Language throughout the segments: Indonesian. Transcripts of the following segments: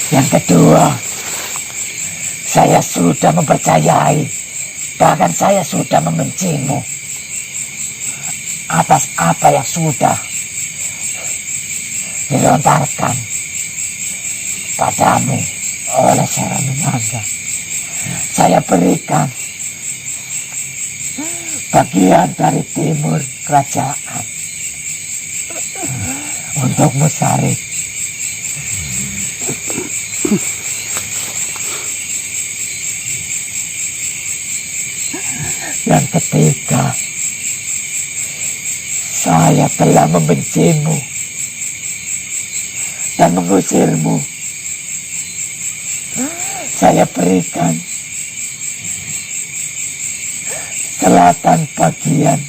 Yang kedua, saya sudah mempercayai, bahkan saya sudah membencimu atas apa yang sudah dilontarkan padamu oleh Syaranumangga. Saya berikan bagian dari timur kerajaan untukmu, Sarip. Yang ketiga, saya telah membencimu dan mengusirmu. Saya berikan selatan bagian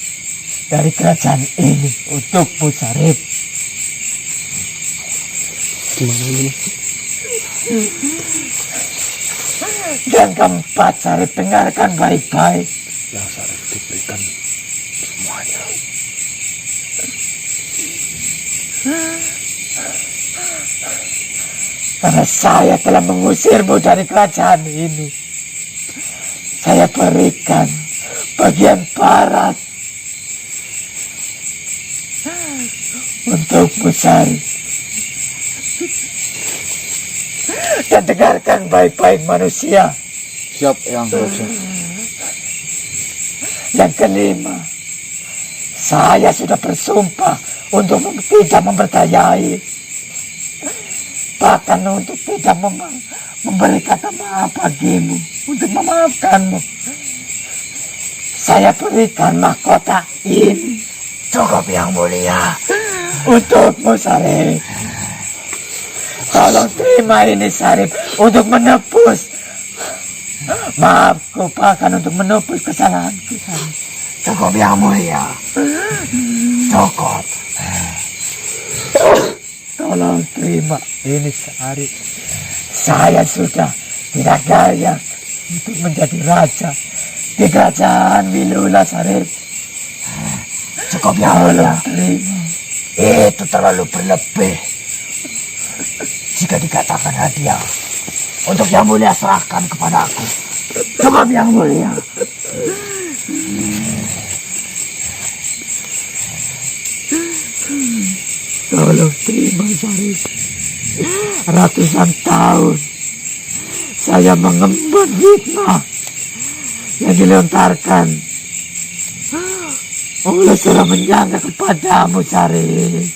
dari kerajaan ini untukmu, Sarip. Gimana ini? Yang keempat, Sarip, dengarkan baik-baik. Yang Sarip diberikan semuanya. Karena saya telah mengusirmu dari kerajaan ini, saya berikan bagian barat untukmu, Sarip. Dan dengarkan baik-baik, manusia. Siap, Eyang Raja. Yang kelima, saya sudah bersumpah untuk tidak mempercayai, bahkan untuk tidak memberi kata maaf bagimu, untuk memaafkanmu. Saya berikan mahkota ini. Cukup, Yang Mulia. Untukmu, Sarip. Tolong terima ini, Sarip, untuk menebus maafku, bahkan untuk menebus kesalahanku, Sarip. Cukup, Yang Mulia. Cukup. Tolong terima ini, Sarip. Saya sudah tidak layak untuk menjadi raja di kerajaan Wilula, Sarip. Cukup, Yang Mulia. Terima. Itu terlalu berlebih. Jika dikatakan hadiah, untuk Yang Mulia serahkan kepadaku. Cukup, Yang Mulia. Tolong terima, Sarip. Ratusan tahun saya mengemban hikmah yang dilontarkan oleh Syaranumangga kepadamu, Sarip.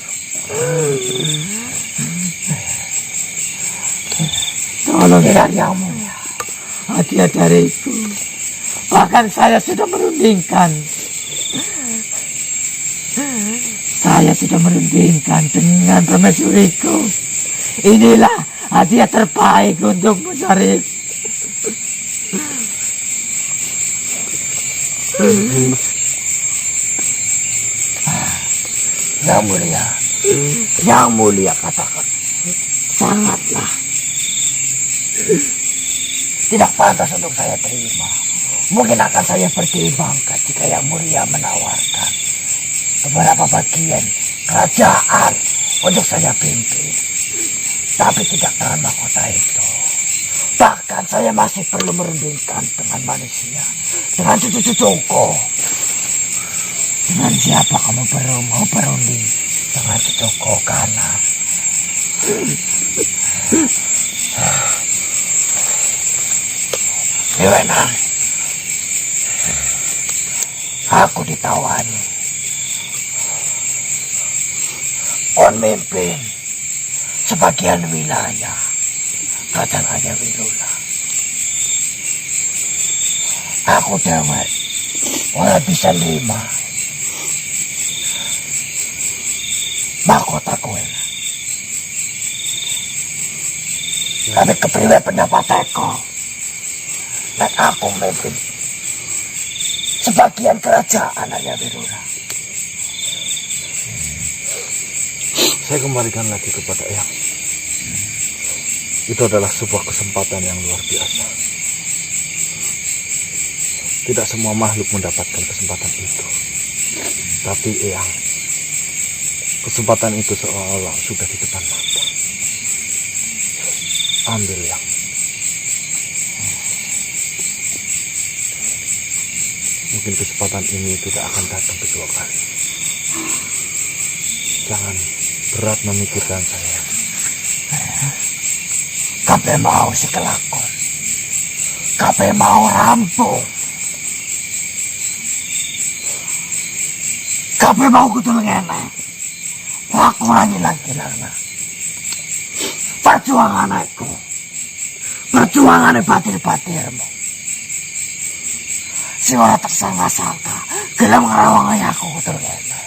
Tolong, Yang Mulia, hadiah dariku. Bahkan saya sudah merundingkan. Saya sudah merundingkan dengan permaisuriku. Inilah hadiah terbaik untukmu, Sarip. Yang Mulia, Yang Mulia katakan, sangatlah tidak pantas untuk saya terima. Mungkin akan saya pertimbangkan jika Yang Mulia menawarkan beberapa bagian kerajaan untuk saya pimpin. Tapi tidak dengan mahkota itu. Bahkan saya masih perlu merundingkan dengan manusia, dengan cucu-cucuku. Dengan siapa kamu mau berunding? Dengan cucuku, Kana. Dewenang, aku ditawani. On mimpin sebagian wilayah kerajaan Raja Wilula. Aku dapat bisa 5 mahkota kuil. Tapi kepriwe pendapat Eko, dan aku memimpin sebagian kerajaan Raja Wilula. Saya kembalikan lagi kepada Eyang. Itu adalah sebuah kesempatan yang luar biasa. Tidak semua makhluk mendapatkan kesempatan itu. Tapi Eyang, kesempatan itu seolah-olah sudah di depan mata. Ambil yang. Mungkin kesempatan ini tidak akan datang kedua kali. Jangan berat memikirkan saya. Kape mau si kelakon. Kape mau rampung. Kape mau kutul ngene. Lakurangi lagi lana. Perjuangan aku. Perjuangan batir-batirmu. Si orang tersangka-sangka. Gelap ngerawangi aku kutul ngene.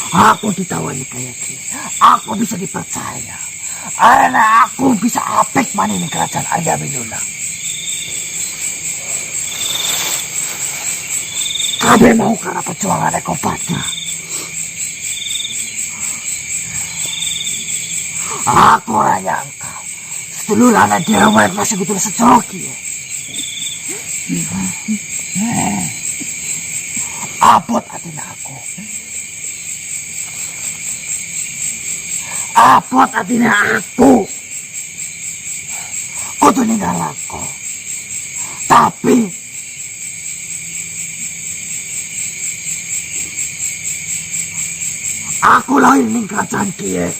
Aku ditawani kayak gini. Aku bisa dipercaya. Karena aku bisa apik manini kerajaan Ayamiluna. Kabe mau karena perjuangan aku pada. Aku raya engkau. Sedulurana dewek masih kutul sejoki. Abot hatinya aku. Abot hatinya aku. Kudu ninggal aku. Tapi aku lahir ning kerajaan kiye.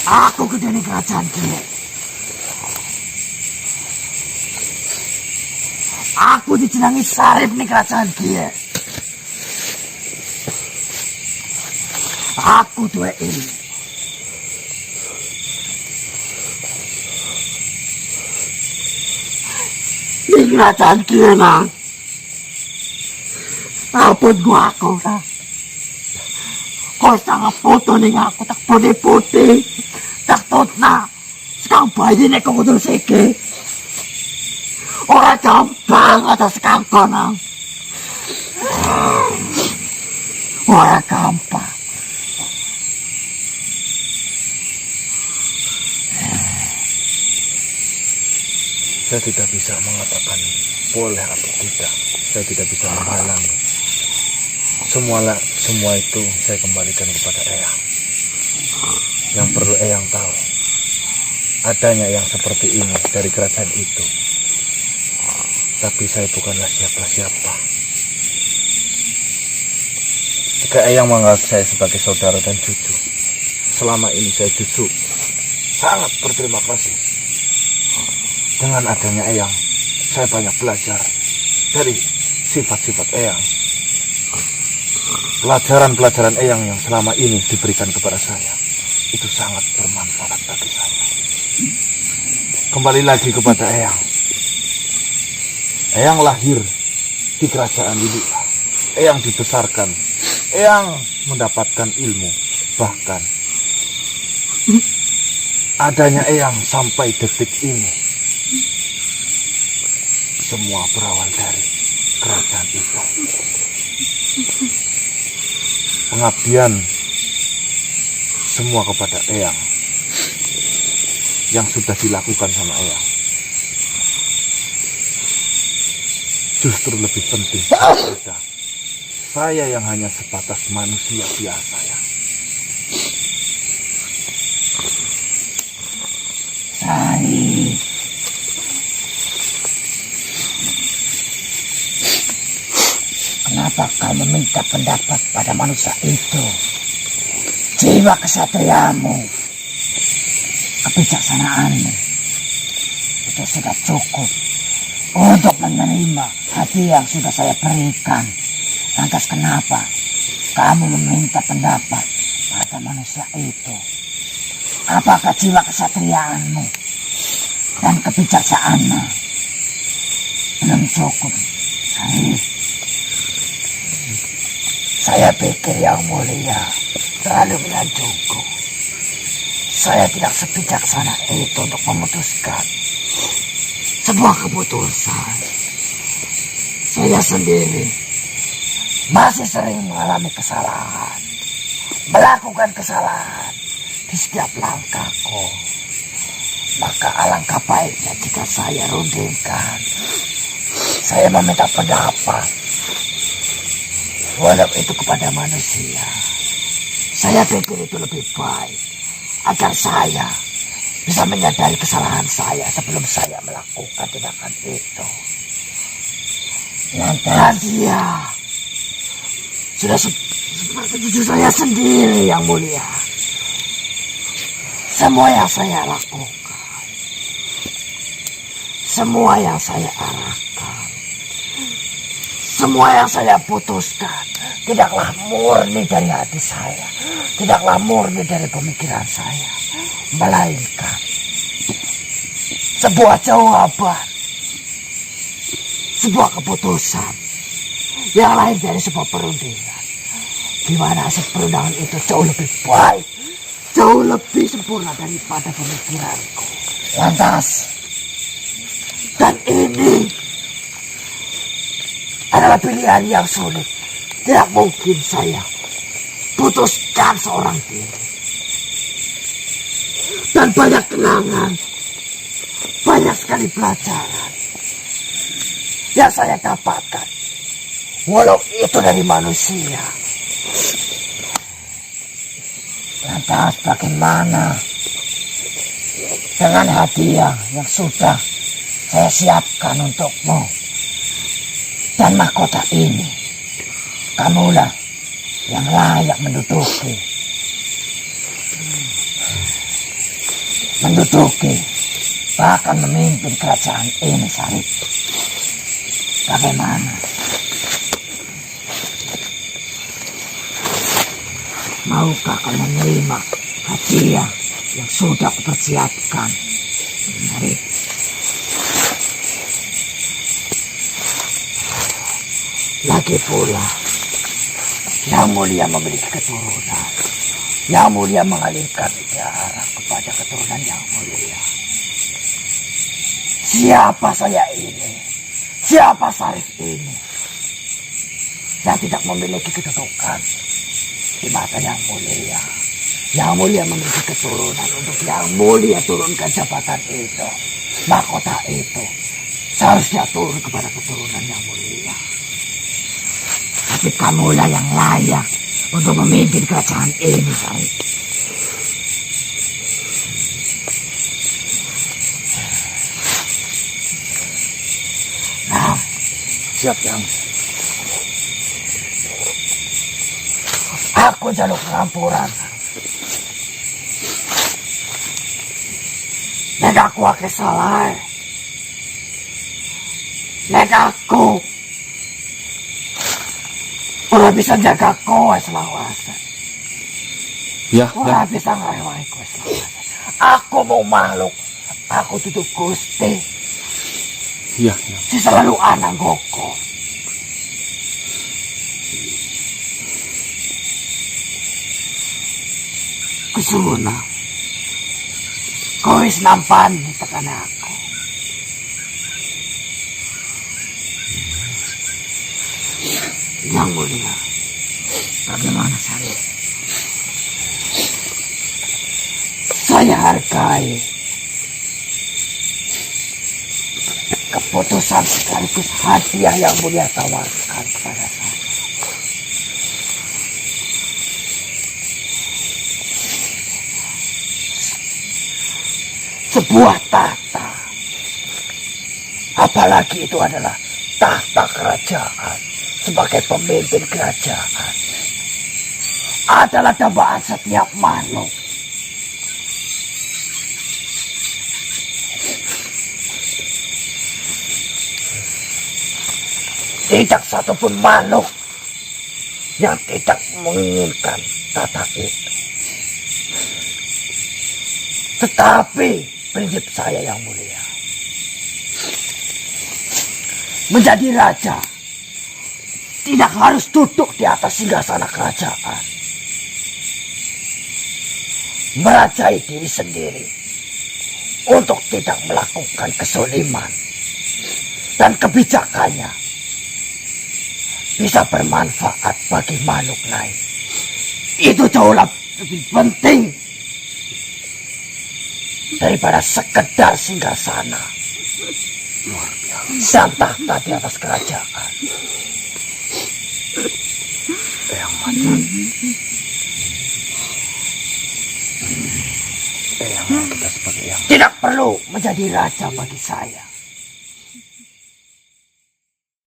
Aku gede ning kerajaan kiye. Aku dijenengi Sarip ning kerajaan kiye. Aku duwe ilmu. Ning kerajaan kiye nang. Apun gua aku nang. Kau sangat foto ning aku tak putih-putih. Tak tutna. Sekarang bayi nek kau kudu seke. Ora gampang atas kangkon nang. Ora gampang. Saya tidak bisa mengatakan boleh atau tidak. Saya tidak bisa menghalangi. Semua itu saya kembalikan kepada Eyang. Yang perlu Eyang tahu, adanya yang seperti ini dari kerajaan itu. Tapi saya bukanlah siapa-siapa. Jika Eyang menganggap saya sebagai saudara dan cucu, selama ini saya cucu sangat berterima kasih. Dengan adanya Eyang, saya banyak belajar dari sifat-sifat Eyang. Pelajaran-pelajaran Eyang yang selama ini diberikan kepada saya, itu sangat bermanfaat bagi saya. Kembali lagi kepada Eyang. Eyang lahir di kerajaan Lilia. Eyang dibesarkan. Eyang mendapatkan ilmu. Bahkan adanya Eyang sampai detik ini. Semua berawal dari kerajaan itu. Pengabdian semua kepada Eyang yang sudah dilakukan sama Eyang justru lebih penting daripada saya yang hanya sebatas manusia biasa ya. Sari. Kenapa kau meminta pendapat pada manusia itu? Jiwa kesatriamu, kebijaksanaanmu, itu sudah cukup untuk menerima hati yang sudah saya berikan. Lantas kenapa kamu meminta pendapat pada manusia itu? Apakah jiwa kesatriaanmu dan kebijaksanaanmu belum cukup? Saya pikir Yang Mulia terlalu menyanjungku. Saya tidak sebijaksana itu untuk memutuskan sebuah keputusan. Saya sendiri masih sering mengalami kesalahan, melakukan kesalahan di setiap langkahku. Maka alangkah baiknya jika saya rundingkan, saya meminta pendapat, walau itu kepada manusia. Saya pikir itu lebih baik agar saya bisa menyadari kesalahan saya sebelum saya melakukan tindakan itu. Dan dia sudah seperti cucu saya sendiri, Yang Mulia. Semua yang saya lakukan, semua yang saya arahkan, semua yang saya putuskan tidaklah murni dari hati saya, tidaklah murni dari pemikiran saya, melainkan sebuah jawaban, sebuah keputusan yang lain dari sebuah perundingan, di mana hasil perundangan itu jauh lebih baik, jauh lebih sempurna daripada pemikiranku. Lantas, dan ini adalah pilihan yang sulit. Tidak mungkin saya putuskan seorang diri. Dan banyak kenangan, banyak sekali pelajaran yang saya dapatkan, walau itu dari manusia. Lantas bagaimana dengan hadiah yang sudah saya siapkan untukmu? Dan mahkota ini, kamulah yang layak menduduki, bahkan memimpin kerajaan ini, Sarip. Bagaimana? Maukah kau menerima hadiah yang sudah kupersiapkan, Sarip? Lagi pula, Yang Mulia memiliki keturunan. Yang Mulia mengalirkan darah kepada keturunan Yang Mulia. Siapa saya ini? Siapa Sarif ini? Yang tidak memiliki kedudukan di mata Yang Mulia. Yang Mulia memiliki keturunan untuk Yang Mulia turunkan jabatan itu. Mahkota itu seharusnya turun kepada keturunan Yang Mulia. Tapi kamulah yang layak untuk memimpin kerajaan ini, Sarip. Nah, Siap, Yang. aku jaluk pengampuran. Nek aku akeh salah. Nek aku ora bisa jaga kowe selawase. Ya, Ora bisa ngrewangi kowe selawase. Aku mau makhluk. Aku tutup Gusti. Ya. Si selalu ana ngoko. Kusuna. Kowe wis nampan tekan aku. Yang Mulia, bagaimana Sarip? Saya hargai keputusan sekaligus hadiah Yang Mulia tawarkan kepada saya. Sebuah tahta, apalagi itu adalah tahta kerajaan. Sebagai pemimpin kerajaan adalah dambaan setiap makhluk. Tidak satupun makhluk yang tidak menginginkan tata itu. Tetapi prinsip saya Yang Mulia, menjadi raja tidak harus duduk di atas singgasana kerajaan. Merajai diri sendiri untuk tidak melakukan kezaliman. Dan kebijakannya bisa bermanfaat bagi makhluk lain. Itu jauh lebih penting daripada sekedar singgasana dan tahta di atas kerajaan. Yang Macan. Eyang kita sebagai Eyang. Tidak perlu menjadi raja bagi saya.